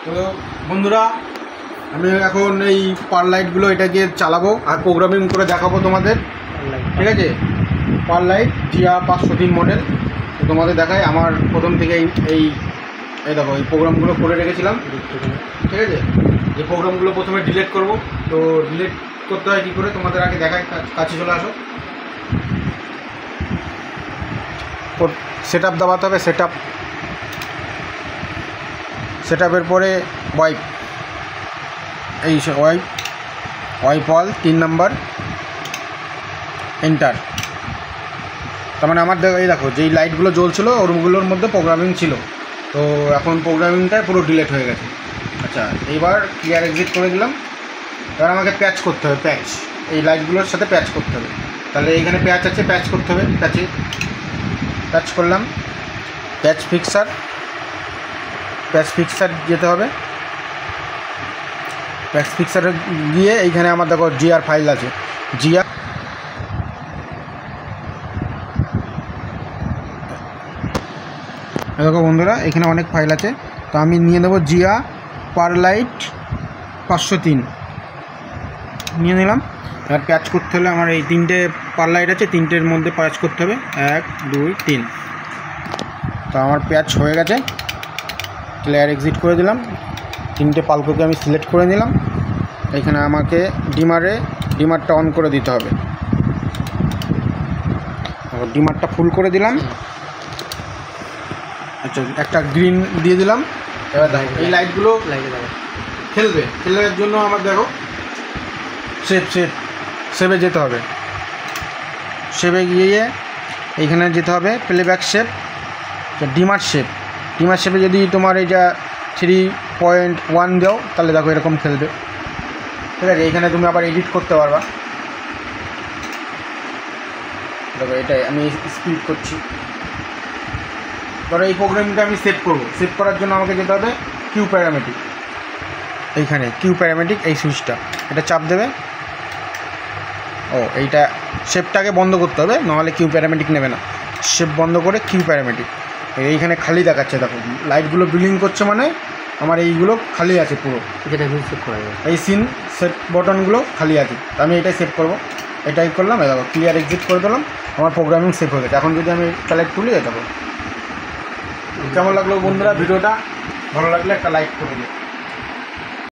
তো বন্ধুরা, আমি এখন এই পার লাইটগুলো এটাকে চালাবো আর প্রোগ্রামিং করে দেখাবো তোমাদের, ঠিক আছে। পার লাইট জিয়া 503 মডেল তোমাদের দেখায়। আমার প্রথম থেকে এই দেখো এই প্রোগ্রামগুলো করে রেখেছিলাম, ঠিক আছে। এই প্রোগ্রামগুলো প্রথমে ডিলিট করব, তো ডিলিট করতে হয় কী করে তোমাদের আগে দেখায়, কাছে চলে আসো। সেট আপ দাবাতে হবে, সেট আপের পরে ওয়াইপ, এই ওয়াইপ অল 3 নাম্বার এন্টার। তার মানে আমার এই দেখো যেই লাইটগুলো জ্বলছিলো ওরগুলোর মধ্যে প্রোগ্রামিং ছিল, তো এখন প্রোগ্রামিংটা পুরো ডিলিট হয়ে গেছে। আচ্ছা, এইবার ক্লিয়ার এক্সিট করে দিলাম। এবার আমাকে প্যাচ করতে হবে, প্যাচ এই লাইটগুলোর সাথে প্যাচ করতে হবে। তাহলে এইখানে প্যাচ আছে, প্যাচ করতে হবে, প্যাচ করলাম। প্যাচ ফিক্সার যেতে হবে। প্যাচ ফিক্সারে গিয়ে এইখানে আমার দেখো জিআর ফাইল আছে, দেখো বন্ধুরা এখানে অনেক ফাইল আছে। তো আমি নিয়ে নেব জিয়া পার লাইট 503 নিয়ে নিলাম। এবার প্যাচ করতে হলে আমার এই 3টে পার লাইট আছে, 3টের মধ্যে প্যাচ করতে হবে 1 2 3। তো আমার প্যাচ হয়ে গেছে, ক্লিয়ার এক্সিট করে দিলাম। 3টে পাল্পকে আমি সিলেক্ট করে নিলাম। এখানে আমাকে ডিমারটা অন করে দিতে হবে। ডিমারটা ফুল করে দিলাম। আচ্ছা, একটা গ্রিন দিয়ে দিলাম। এবার দেখো এই লাইটগুলো খেলবে জন্য আমার দেখো শেপে যেতে হবে। শেপে গিয়ে এইখানে যেতে হবে প্লেব্যাক শেপ, ডিমার শেপে যদি তোমার এইটা 3.1 দাও তাহলে দেখো এরকম খেলবে, ঠিক আছে। এইখানে তুমি আবার এডিট করতে পারবা। দেখো এটাই আমি স্পিড করছি। ধরো এই প্রোগ্রামটা আমি সেভ করব। সেভ করার জন্য আমাকে যেতে হবে কিউ প্যারামেটিক। এইখানে কিউ প্যারামেটিক এই সুইচটা, এটা চাপ দেবে। এইটা শেপটাকে বন্ধ করতে হবে, নাহলে কিউ প্যারামেটিক নেবে না। শেপ বন্ধ করে কিউ প্যারামেটিক। এইখানে খালি দেখাচ্ছে, দেখো লাইটগুলো ব্লিং করছে মানে আমার এইগুলো খালি আছে পুরো, যেটা সেভ করা যাবে। এই সিন সেট বটনগুলো খালি আছে। আমি এটাই সেভ করব, এটাই করলাম। দেখো ক্লিয়ার এক্সিট করে দিলাম, আমার প্রোগ্রামিং সেভ হয়ে গেছে। এখন যদি আমি কালেক্ট তুলি, দেখো কেমন লাগলো বন্ধুরা ভিডিওটা। ভালো লাগলে একটা লাইক করে দিও।